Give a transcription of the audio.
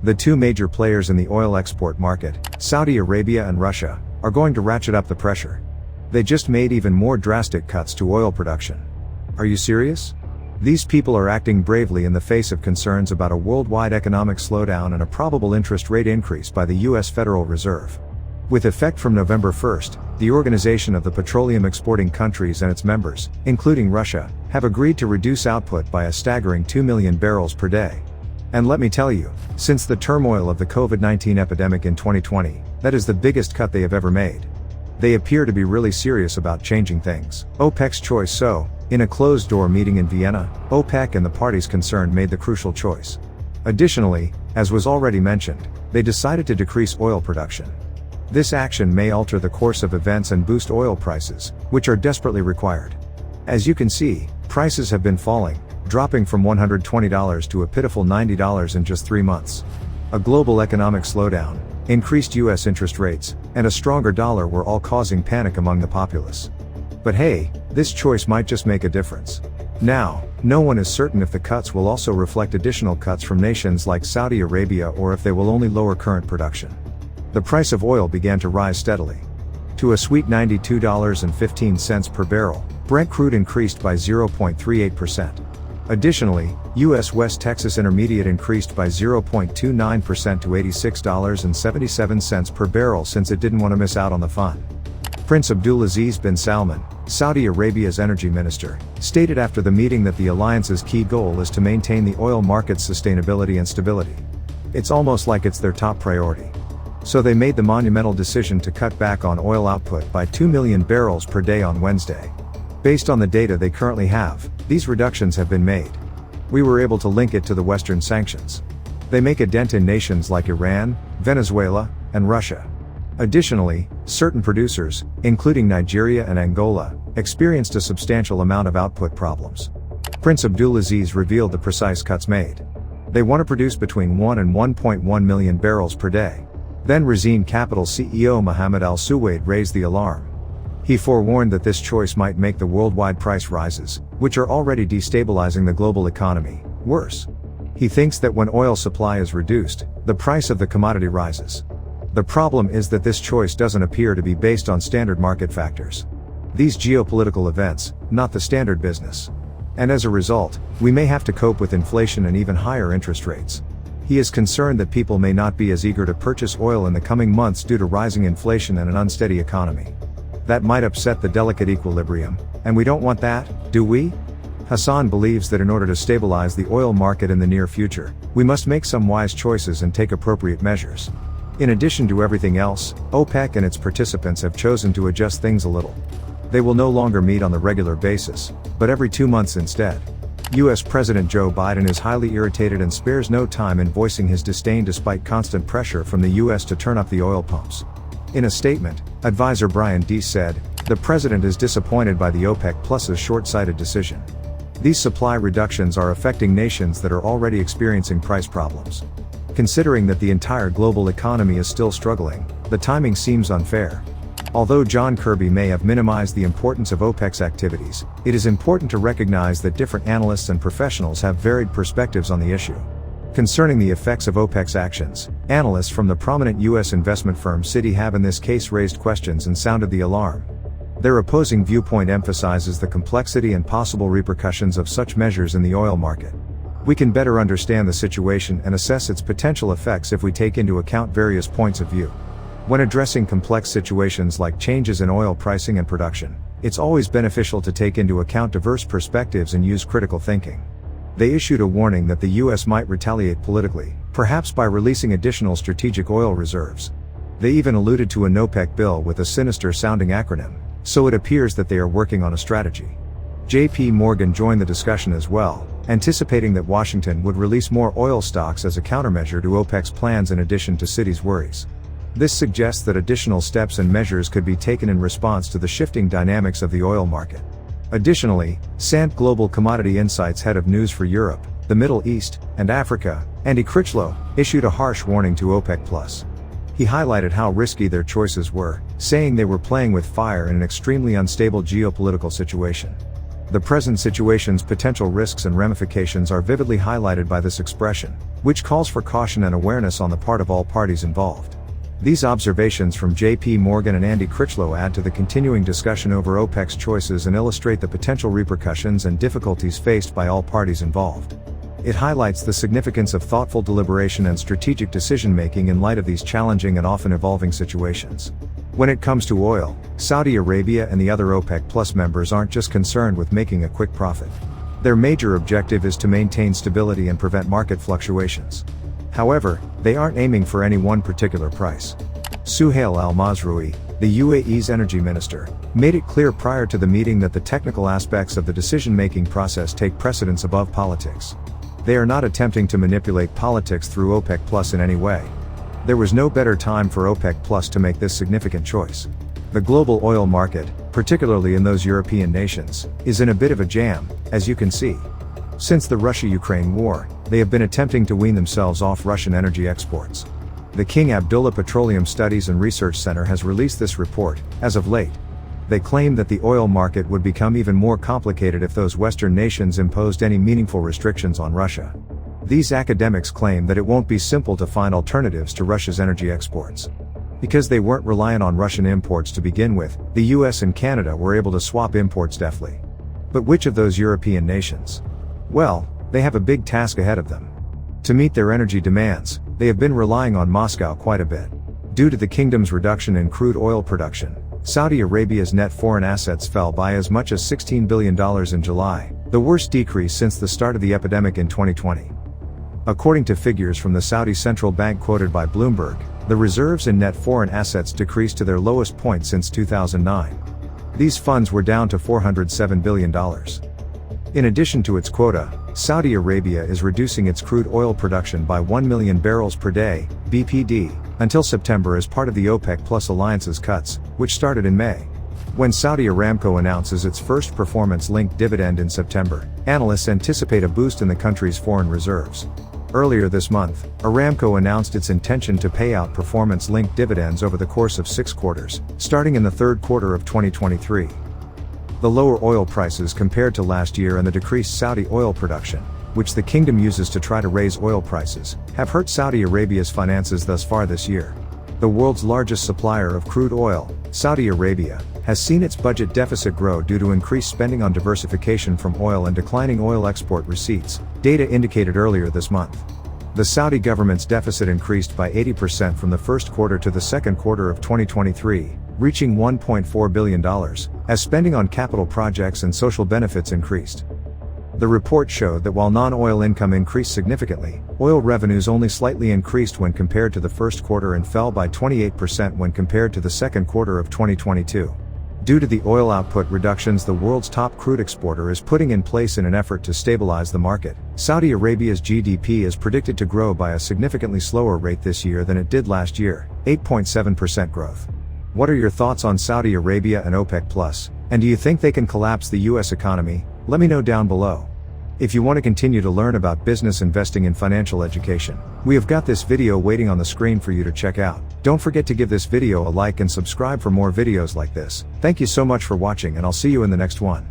The two major players in the oil export market, Saudi Arabia and Russia, are going to ratchet up the pressure. They just made even more drastic cuts to oil production. Are you serious? These people are acting bravely in the face of concerns about a worldwide economic slowdown and a probable interest rate increase by the U.S. Federal Reserve. With effect from November 1st, the Organization of the Petroleum Exporting Countries and its members, including Russia, have agreed to reduce output by a staggering 2 million barrels per day. And let me tell you, since the turmoil of the COVID-19 epidemic in 2020, that is the biggest cut they have ever made. They appear to be really serious about changing things. OPEC's choice. So, in a closed-door meeting in Vienna, OPEC and the parties concerned made the crucial choice. Additionally, as was already mentioned, they decided to decrease oil production. This action may alter the course of events and boost oil prices, which are desperately required. As you can see, prices have been falling, dropping from $120 to a pitiful $90 in just 3 months. A global economic slowdown, increased U.S. interest rates, and a stronger dollar were all causing panic among the populace. But hey, this choice might just make a difference. Now, no one is certain if the cuts will also reflect additional cuts from nations like Saudi Arabia or if they will only lower current production. The price of oil began to rise steadily. To a sweet $92.15 per barrel, Brent crude increased by 0.38%. Additionally, U.S. West Texas Intermediate increased by 0.29% to $86.77 per barrel since it didn't want to miss out on the fun. Prince Abdulaziz bin Salman, Saudi Arabia's energy minister, stated after the meeting that the alliance's key goal is to maintain the oil market's sustainability and stability. It's almost like it's their top priority. So they made the monumental decision to cut back on oil output by 2 million barrels per day on Wednesday. Based on the data they currently have, these reductions have been made. We were able to link it to the Western sanctions. They make a dent in nations like Iran, Venezuela, and Russia. Additionally, certain producers, including Nigeria and Angola, experienced a substantial amount of output problems. Prince Abdulaziz revealed the precise cuts made. They want to produce between 1 and 1.1 million barrels per day. Then Razine Capital CEO Mohammed Al Suwaid raised the alarm. He forewarned that this choice might make the worldwide price rises, which are already destabilizing the global economy, worse. He thinks that when oil supply is reduced, the price of the commodity rises. The problem is that this choice doesn't appear to be based on standard market factors. These geopolitical events, not the standard business. And as a result, we may have to cope with inflation and even higher interest rates. He is concerned that people may not be as eager to purchase oil in the coming months due to rising inflation and an unsteady economy. That might upset the delicate equilibrium, and we don't want that, do we? Hassan believes that in order to stabilize the oil market in the near future, we must make some wise choices and take appropriate measures. In addition to everything else, OPEC and its participants have chosen to adjust things a little. They will no longer meet on the regular basis, but every 2 months instead. U.S. President Joe Biden is highly irritated and spares no time in voicing his disdain despite constant pressure from the U.S. to turn up the oil pumps. In a statement, advisor Brian Deese said, "The president is disappointed by the OPEC Plus's short-sighted decision. These supply reductions are affecting nations that are already experiencing price problems. Considering that the entire global economy is still struggling, the timing seems unfair." Although John Kirby may have minimized the importance of OPEC's activities, it is important to recognize that different analysts and professionals have varied perspectives on the issue. Concerning the effects of OPEC's actions, analysts from the prominent U.S. investment firm Citi have in this case raised questions and sounded the alarm. Their opposing viewpoint emphasizes the complexity and possible repercussions of such measures in the oil market. We can better understand the situation and assess its potential effects if we take into account various points of view. When addressing complex situations like changes in oil pricing and production, it's always beneficial to take into account diverse perspectives and use critical thinking. They issued a warning that the U.S. might retaliate politically, perhaps by releasing additional strategic oil reserves. They even alluded to a NOPEC bill with a sinister-sounding acronym, so it appears that they are working on a strategy. J.P. Morgan joined the discussion as well, anticipating that Washington would release more oil stocks as a countermeasure to OPEC's plans in addition to Citi's worries. This suggests that additional steps and measures could be taken in response to the shifting dynamics of the oil market. Additionally, Sant Global Commodity Insights head of news for Europe, the Middle East, and Africa, Andy Critchlow, issued a harsh warning to OPEC+. He highlighted how risky their choices were, saying they were playing with fire in an extremely unstable geopolitical situation. The present situation's potential risks and ramifications are vividly highlighted by this expression, which calls for caution and awareness on the part of all parties involved. These observations from J.P. Morgan and Andy Critchlow add to the continuing discussion over OPEC's choices and illustrate the potential repercussions and difficulties faced by all parties involved. It highlights the significance of thoughtful deliberation and strategic decision-making in light of these challenging and often evolving situations. When it comes to oil, Saudi Arabia and the other OPEC Plus members aren't just concerned with making a quick profit. Their major objective is to maintain stability and prevent market fluctuations. However, they aren't aiming for any one particular price. Suhail al-Mazroui, the UAE's energy minister, made it clear prior to the meeting that the technical aspects of the decision-making process take precedence above politics. They are not attempting to manipulate politics through OPEC Plus in any way. There was no better time for OPEC Plus to make this significant choice. The global oil market, particularly in those European nations, is in a bit of a jam, as you can see. Since the Russia-Ukraine war, they have been attempting to wean themselves off Russian energy exports. The King Abdullah Petroleum Studies and Research Center has released this report, as of late. They claim that the oil market would become even more complicated if those Western nations imposed any meaningful restrictions on Russia. These academics claim that it won't be simple to find alternatives to Russia's energy exports. Because they weren't reliant on Russian imports to begin with, the US and Canada were able to swap imports deftly. But which of those European nations? Well, they have a big task ahead of them. To meet their energy demands, they have been relying on Moscow quite a bit. Due to the kingdom's reduction in crude oil production, Saudi Arabia's net foreign assets fell by as much as $16 billion in July, the worst decrease since the start of the epidemic in 2020. According to figures from the Saudi Central Bank quoted by Bloomberg, the reserves in net foreign assets decreased to their lowest point since 2009. These funds were down to $407 billion. In addition to its quota, Saudi Arabia is reducing its crude oil production by 1 million barrels per day, BPD, until September as part of the OPEC Plus alliance's cuts, which started in May. When Saudi Aramco announces its first performance-linked dividend in September, analysts anticipate a boost in the country's foreign reserves. Earlier this month, Aramco announced its intention to pay out performance-linked dividends over the course of 6 quarters, starting in the third quarter of 2023. The lower oil prices compared to last year and the decreased Saudi oil production, which the kingdom uses to try to raise oil prices, have hurt Saudi Arabia's finances thus far this year. The world's largest supplier of crude oil, Saudi Arabia, has seen its budget deficit grow due to increased spending on diversification from oil and declining oil export receipts, data indicated earlier this month. The Saudi government's deficit increased by 80% from the first quarter to the second quarter of 2023, reaching $1.4 billion, as spending on capital projects and social benefits increased. The report showed that while non-oil income increased significantly, oil revenues only slightly increased when compared to the first quarter and fell by 28% when compared to the second quarter of 2022. Due to the oil output reductions the world's top crude exporter is putting in place in an effort to stabilize the market, Saudi Arabia's GDP is predicted to grow by a significantly slower rate this year than it did last year, 8.7% growth. What are your thoughts on Saudi Arabia and OPEC Plus, and do you think they can collapse the US economy? Let me know down below. If you want to continue to learn about business investing and financial education, we have got this video waiting on the screen for you to check out. Don't forget to give this video a like and subscribe for more videos like this. Thank you so much for watching and I'll see you in the next one.